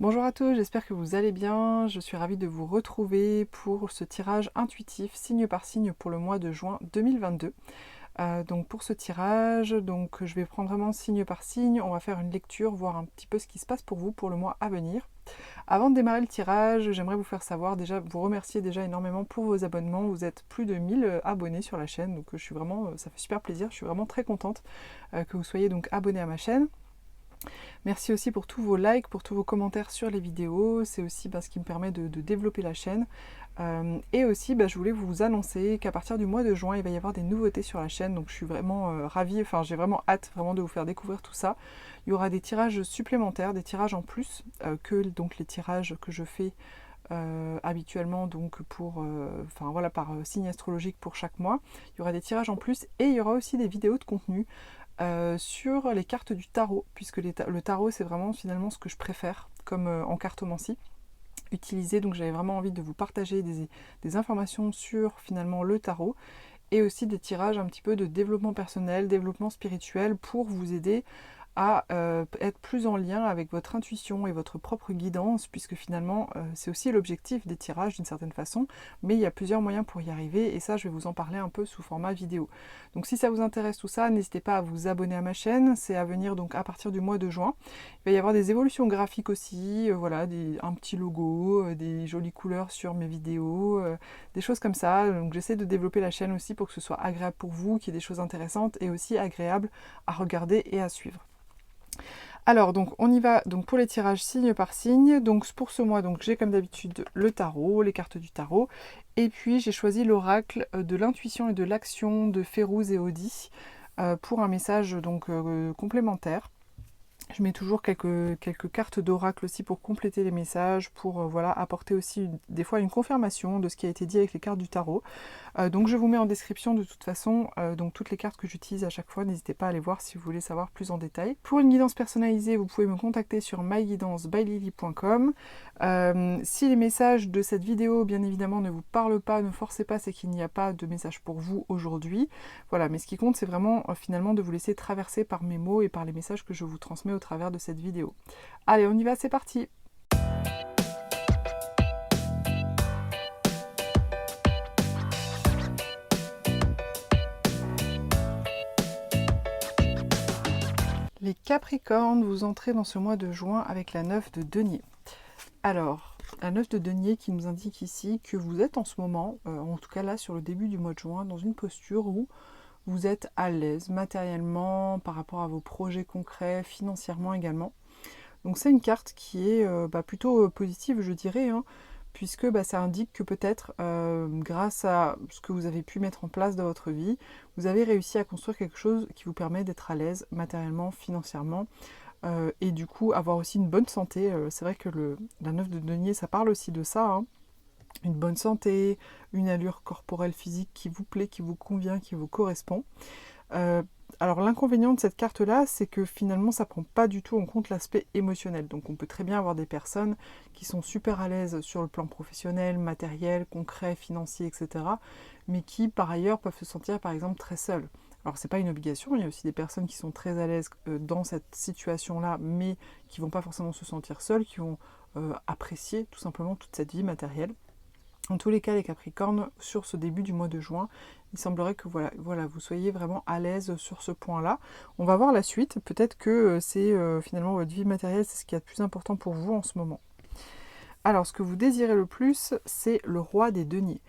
Bonjour à tous, j'espère que vous allez bien. Je suis ravie de vous retrouver pour ce tirage intuitif signe par signe pour le mois de juin 2022. Donc pour ce tirage, je vais prendre vraiment signe par signe, on va faire une lecture, voir un petit peu ce qui se passe pour vous pour le mois à venir. Avant de démarrer le tirage, j'aimerais vous faire savoir déjà, vous remercier déjà énormément pour vos abonnements. Vous êtes plus de 1000 abonnés sur la chaîne, donc je suis vraiment, ça fait super plaisir, je suis vraiment très contente que vous soyez donc abonnés à ma chaîne. Merci aussi pour tous vos likes, pour tous vos commentaires sur les vidéos, c'est aussi ce qui me permet de développer la chaîne. Et aussi, je voulais vous annoncer qu'à partir du mois de juin, il va y avoir des nouveautés sur la chaîne, donc je suis vraiment ravie, enfin j'ai vraiment hâte vraiment de vous faire découvrir tout ça. Il y aura des tirages supplémentaires, des tirages en plus que donc les tirages que je fais habituellement donc pour, par signe astrologique pour chaque mois. Il y aura des tirages en plus et il y aura aussi des vidéos de contenu sur les cartes du tarot, puisque le tarot c'est vraiment finalement ce que je préfère comme en cartomancie utiliser, donc j'avais vraiment envie de vous partager des informations sur finalement le tarot et aussi des tirages un petit peu de développement personnel, développement spirituel pour vous aider à être plus en lien avec votre intuition et votre propre guidance, puisque finalement c'est aussi l'objectif des tirages d'une certaine façon, mais il y a plusieurs moyens pour y arriver et ça je vais vous en parler un peu sous format vidéo. Donc si ça vous intéresse tout ça, n'hésitez pas à vous abonner à ma chaîne, c'est à venir donc à partir du mois de juin. Il va y avoir des évolutions graphiques aussi, voilà, un petit logo, des jolies couleurs sur mes vidéos, des choses comme ça. Donc j'essaie de développer la chaîne aussi pour que ce soit agréable pour vous, qu'il y ait des choses intéressantes et aussi agréables à regarder et à suivre. Alors donc on y va donc pour les tirages signe par signe. Donc pour ce mois, donc j'ai comme d'habitude le tarot, les cartes du tarot, et puis j'ai choisi l'oracle de l'intuition et de l'action de Férouz et Audi pour un message donc complémentaire. Je mets toujours quelques cartes d'oracle aussi pour compléter les messages, pour voilà, apporter aussi des fois une confirmation de ce qui a été dit avec les cartes du tarot. Donc je vous mets en description de toute façon donc toutes les cartes que j'utilise à chaque fois, n'hésitez pas à aller voir si vous voulez savoir plus en détail. Pour une guidance personnalisée, vous pouvez me contacter sur myguidancebyLily.com. Si les messages de cette vidéo bien évidemment ne vous parlent pas, ne forcez pas, c'est qu'il n'y a pas de message pour vous aujourd'hui. Voilà, mais ce qui compte c'est vraiment finalement de vous laisser traverser par mes mots et par les messages que je vous transmets au travers de cette vidéo. Allez, on y va, c'est parti! Les Capricornes, vous entrez dans ce mois de juin avec la 9 de denier. Alors, la 9 de denier qui nous indique ici que vous êtes en ce moment, en tout cas là sur le début du mois de juin, dans une posture où vous êtes à l'aise matériellement par rapport à vos projets concrets, financièrement également. Donc c'est une carte qui est plutôt positive, je dirais, hein, puisque ça indique que peut-être grâce à ce que vous avez pu mettre en place dans votre vie, vous avez réussi à construire quelque chose qui vous permet d'être à l'aise matériellement, financièrement, et du coup avoir aussi une bonne santé. C'est vrai que la 9 de denier, ça parle aussi de ça, hein. Une bonne santé, une allure corporelle physique qui vous plaît, qui vous convient, qui vous correspond. Alors l'inconvénient de cette carte-là, c'est que finalement ça ne prend pas du tout en compte l'aspect émotionnel. Donc on peut très bien avoir des personnes qui sont super à l'aise sur le plan professionnel, matériel, concret, financier, etc. Mais qui par ailleurs peuvent se sentir par exemple très seules. Alors c'est pas une obligation, il y a aussi des personnes qui sont très à l'aise dans cette situation-là, mais qui vont pas forcément se sentir seules, qui vont apprécier tout simplement toute cette vie matérielle. En tous les cas, les Capricornes, sur ce début du mois de juin, il semblerait que voilà, vous soyez vraiment à l'aise sur ce point-là. On va voir la suite. Peut-être que c'est finalement votre vie matérielle, c'est ce qui est le plus important pour vous en ce moment. Alors, ce que vous désirez le plus, c'est le roi des deniers.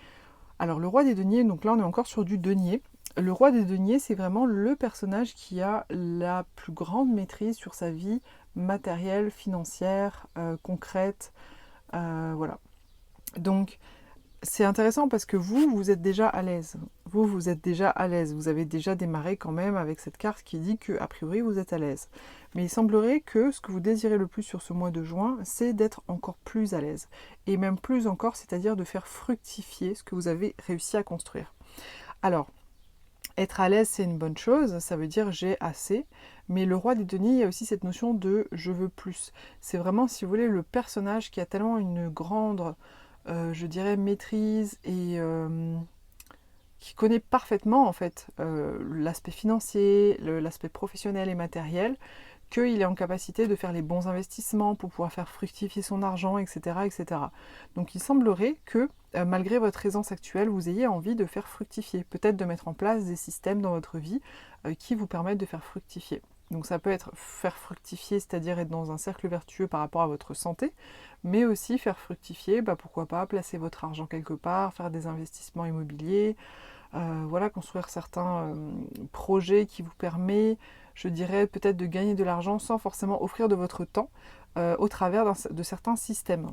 Alors, le roi des deniers, donc là, on est encore sur du denier. Le roi des deniers, c'est vraiment le personnage qui a la plus grande maîtrise sur sa vie matérielle, financière, concrète. Voilà. Donc, c'est intéressant parce que vous êtes déjà à l'aise. Vous êtes déjà à l'aise. Vous avez déjà démarré quand même avec cette carte qui dit que, a priori, vous êtes à l'aise. Mais il semblerait que ce que vous désirez le plus sur ce mois de juin, c'est d'être encore plus à l'aise. Et même plus encore, c'est-à-dire de faire fructifier ce que vous avez réussi à construire. Alors, être à l'aise, c'est une bonne chose. Ça veut dire j'ai assez. Mais le roi des deniers, il y a aussi cette notion de je veux plus. C'est vraiment, si vous voulez, le personnage qui a tellement une grande... je dirais maîtrise et qui connaît parfaitement en fait l'aspect financier, l'aspect professionnel et matériel, qu'il est en capacité de faire les bons investissements pour pouvoir faire fructifier son argent, etc. etc. Donc il semblerait que malgré votre aisance actuelle, vous ayez envie de faire fructifier, peut-être de mettre en place des systèmes dans votre vie qui vous permettent de faire fructifier. Donc ça peut être faire fructifier, c'est-à-dire être dans un cercle vertueux par rapport à votre santé, mais aussi faire fructifier, pourquoi pas placer votre argent quelque part, faire des investissements immobiliers, voilà, construire certains projets qui vous permettent, je dirais, peut-être de gagner de l'argent sans forcément offrir de votre temps au travers de certains systèmes.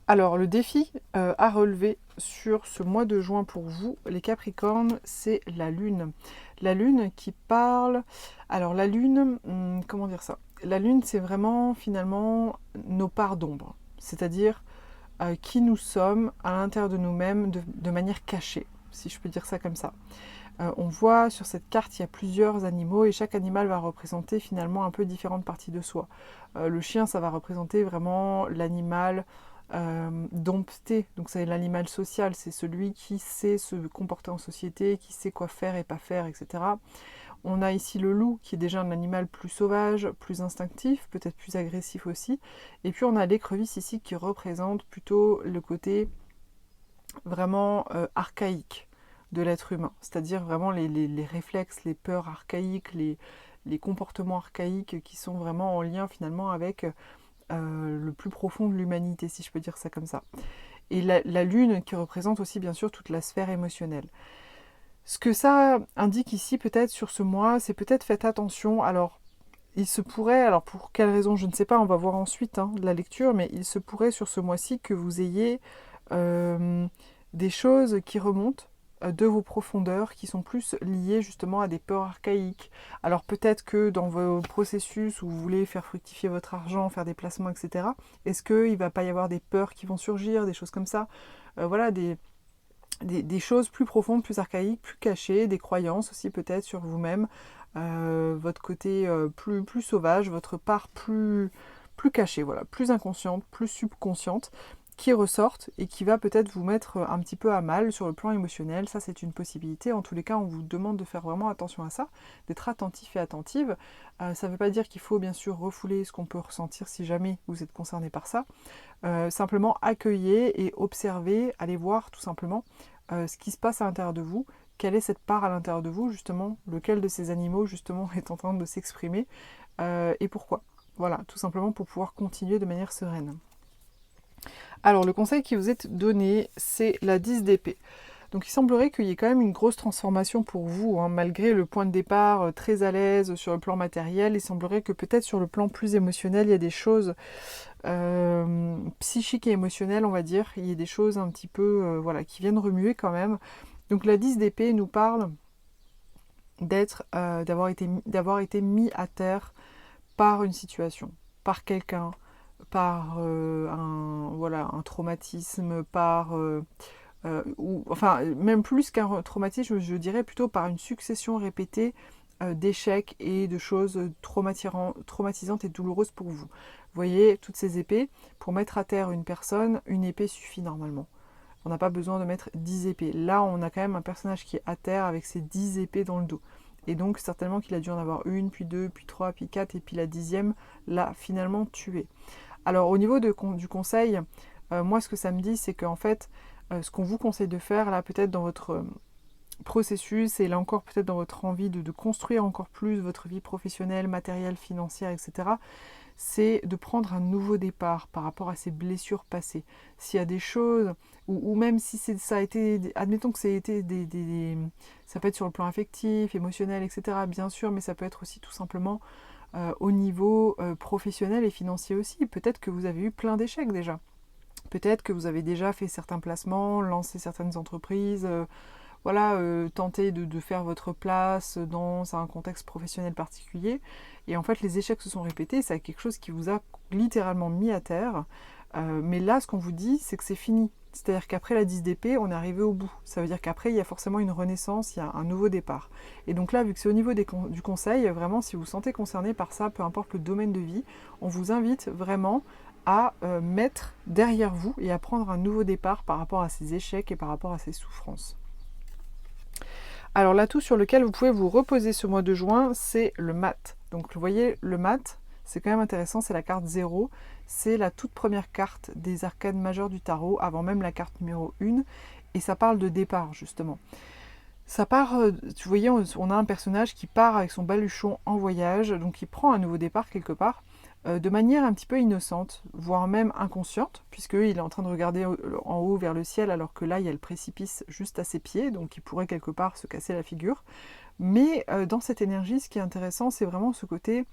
Alors, le défi à relever sur ce mois de juin pour vous, les Capricornes, c'est la Lune. La Lune qui parle... Alors, la Lune, comment dire ça? La Lune, c'est vraiment, finalement, nos parts d'ombre. C'est-à-dire qui nous sommes à l'intérieur de nous-mêmes de manière cachée, si je peux dire ça comme ça. On voit sur cette carte, il y a plusieurs animaux et chaque animal va représenter finalement un peu différentes parties de soi. Le chien, ça va représenter vraiment l'animal dompté, donc c'est l'animal social, c'est celui qui sait se comporter en société, qui sait quoi faire et pas faire, etc. On a ici le loup qui est déjà un animal plus sauvage, plus instinctif, peut-être plus agressif aussi. Et puis on a l'écrevisse ici qui représente plutôt le côté vraiment archaïque de l'être humain, c'est-à-dire vraiment les réflexes, les peurs archaïques, les comportements archaïques qui sont vraiment en lien finalement avec le plus profond de l'humanité, si je peux dire ça comme ça. Et la lune qui représente aussi bien sûr toute la sphère émotionnelle. Ce que ça indique ici peut-être sur ce mois, c'est peut-être faites attention. Alors, il se pourrait, alors pour quelle raison, je ne sais pas, on va voir ensuite la lecture, mais il se pourrait sur ce mois-ci que vous ayez des choses qui remontent de vos profondeurs, qui sont plus liées justement à des peurs archaïques. Alors peut-être que dans vos processus où vous voulez faire fructifier votre argent, faire des placements, etc., est-ce qu'il ne va pas y avoir des peurs qui vont surgir, des choses comme ça, voilà, des choses plus profondes, plus archaïques, plus cachées, des croyances aussi peut-être sur vous-même, votre côté plus sauvage, votre part plus cachée, voilà, plus inconsciente, plus subconsciente, qui ressortent et qui va peut-être vous mettre un petit peu à mal sur le plan émotionnel. Ça, c'est une possibilité. En tous les cas, on vous demande de faire vraiment attention à ça, d'être attentif et attentive. Ça ne veut pas dire qu'il faut bien sûr refouler ce qu'on peut ressentir si jamais vous êtes concerné par ça. Simplement accueillez et observez, allez voir tout simplement ce qui se passe à l'intérieur de vous, quelle est cette part à l'intérieur de vous, justement, lequel de ces animaux, justement, est en train de s'exprimer, et pourquoi. Voilà, tout simplement pour pouvoir continuer de manière sereine. Alors, le conseil qui vous est donné, c'est la 10 d'épée. Donc il semblerait qu'il y ait quand même une grosse transformation pour vous, malgré le point de départ très à l'aise sur le plan matériel. Il semblerait que peut-être sur le plan plus émotionnel, il y a des choses psychiques et émotionnelles, on va dire. Il y a des choses un petit peu qui viennent remuer quand même. Donc la 10 d'épée nous parle d'avoir été mis à terre par une situation, par quelqu'un, par un traumatisme, même plus qu'un traumatisme, je dirais plutôt par une succession répétée d'échecs et de choses traumatisantes et douloureuses pour vous. Vous voyez, toutes ces épées, pour mettre à terre une personne, une épée suffit normalement. On n'a pas besoin de mettre 10 épées. Là, on a quand même un personnage qui est à terre avec ses 10 épées dans le dos. Et donc, certainement qu'il a dû en avoir une, puis deux, puis trois, puis quatre, et puis la 10e, l'a finalement tué. Alors, au niveau du conseil, moi, ce que ça me dit, c'est qu'en fait, ce qu'on vous conseille de faire, là, peut-être dans votre processus, et là encore, peut-être dans votre envie de construire encore plus votre vie professionnelle, matérielle, financière, etc., c'est de prendre un nouveau départ par rapport à ces blessures passées. S'il y a des choses, ou même si ça a été, admettons que ça a été ça peut être sur le plan affectif, émotionnel, etc., bien sûr, mais ça peut être aussi tout simplement au niveau professionnel et financier aussi. Peut-être que vous avez eu plein d'échecs déjà. Peut-être que vous avez déjà fait certains placements, lancé certaines entreprises, tenter de faire votre place dans un contexte professionnel particulier. Et en fait, les échecs se sont répétés, c'est quelque chose qui vous a littéralement mis à terre. Mais là, ce qu'on vous dit, c'est que c'est fini. C'est-à-dire qu'après la 10 d'épée, on est arrivé au bout. Ça veut dire qu'après, il y a forcément une renaissance, il y a un nouveau départ. Et donc là, vu que c'est au niveau du conseil, vraiment, si vous vous sentez concerné par ça, peu importe le domaine de vie, on vous invite vraiment à mettre derrière vous et à prendre un nouveau départ par rapport à ces échecs et par rapport à ces souffrances. Alors l'atout sur lequel vous pouvez vous reposer ce mois de juin, c'est le mat. Donc vous voyez, le mat, c'est quand même intéressant, c'est la carte 0. C'est la toute première carte des arcanes majeures du tarot, avant même la carte numéro 1. Et ça parle de départ, justement. Ça part, vous voyez, on a un personnage qui part avec son baluchon en voyage, donc il prend un nouveau départ quelque part, de manière un petit peu innocente, voire même inconsciente, puisqu'il est en train de regarder en haut vers le ciel, alors que là, il y a le précipice juste à ses pieds, donc il pourrait quelque part se casser la figure. Mais dans cette énergie, ce qui est intéressant, c'est vraiment ce côté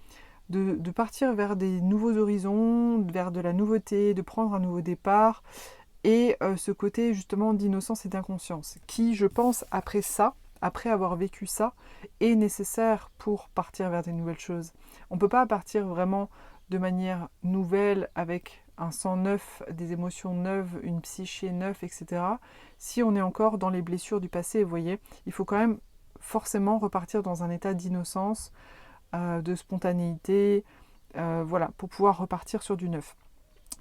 de partir vers des nouveaux horizons, vers de la nouveauté, de prendre un nouveau départ, et ce côté justement d'innocence et d'inconscience, qui, je pense, après ça, après avoir vécu ça, est nécessaire pour partir vers des nouvelles choses. On ne peut pas partir vraiment de manière nouvelle, avec un sang neuf, des émotions neuves, une psyché neuve, etc., si on est encore dans les blessures du passé. Vous voyez, il faut quand même forcément repartir dans un état d'innocence, de spontanéité, voilà, pour pouvoir repartir sur du neuf.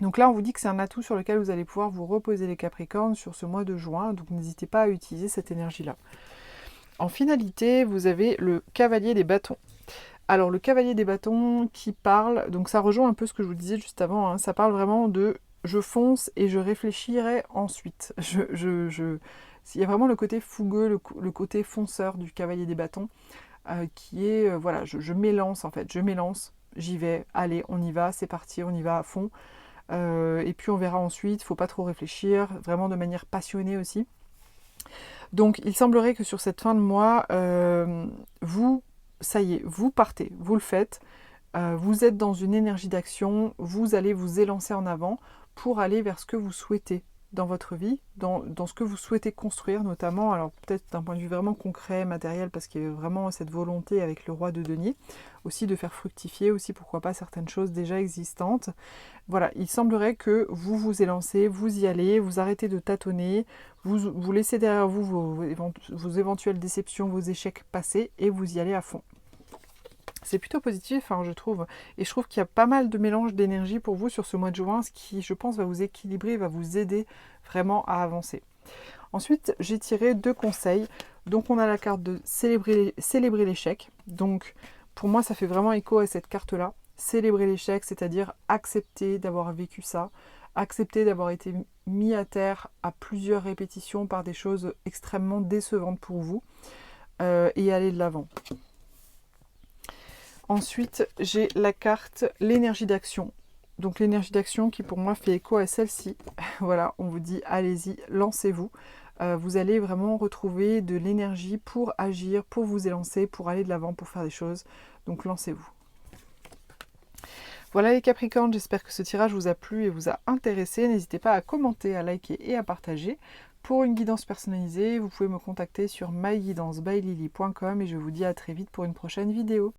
Donc là, on vous dit que c'est un atout sur lequel vous allez pouvoir vous reposer les Capricornes sur ce mois de juin, donc n'hésitez pas à utiliser cette énergie-là. En finalité, vous avez le Cavalier des bâtons. Alors le Cavalier des bâtons qui parle, donc ça rejoint un peu ce que je vous disais juste avant, hein, ça parle vraiment de « je fonce et je réfléchirai ensuite ». Il y a vraiment le côté fougueux, le côté fonceur du Cavalier des bâtons, qui est, voilà, je m'élance en fait, je m'élance, j'y vais, allez, on y va, c'est parti, on y va à fond. Et puis on verra ensuite, il ne faut pas trop réfléchir, vraiment de manière passionnée aussi. Donc il semblerait que sur cette fin de mois, vous, ça y est, vous partez, vous le faites, vous êtes dans une énergie d'action, vous allez vous élancer en avant pour aller vers ce que vous souhaitez dans votre vie, dans ce que vous souhaitez construire notamment, alors peut-être d'un point de vue vraiment concret, matériel, parce qu'il y a vraiment cette volonté avec le roi de denier, aussi de faire fructifier aussi pourquoi pas certaines choses déjà existantes. Voilà, il semblerait que vous vous élancez, vous y allez, vous arrêtez de tâtonner, vous laissez derrière vous vos éventuelles déceptions, vos échecs passés, et vous y allez à fond. C'est plutôt positif, hein, je trouve. Et je trouve qu'il y a pas mal de mélange d'énergie pour vous sur ce mois de juin, ce qui, je pense, va vous équilibrer, va vous aider vraiment à avancer. Ensuite, j'ai tiré 2 conseils. Donc, on a la carte de célébrer l'échec. Donc, pour moi, ça fait vraiment écho à cette carte-là. Célébrer l'échec, c'est-à-dire accepter d'avoir vécu ça, accepter d'avoir été mis à terre à plusieurs répétitions par des choses extrêmement décevantes pour vous, et aller de l'avant. Ensuite, j'ai la carte l'énergie d'action. Donc l'énergie d'action qui pour moi fait écho à celle-ci. Voilà, on vous dit allez-y, lancez-vous. Vous allez vraiment retrouver de l'énergie pour agir, pour vous élancer, pour aller de l'avant, pour faire des choses. Donc lancez-vous. Voilà les Capricornes, j'espère que ce tirage vous a plu et vous a intéressé. N'hésitez pas à commenter, à liker et à partager. Pour une guidance personnalisée, vous pouvez me contacter sur myguidancebyLily.com et je vous dis à très vite pour une prochaine vidéo.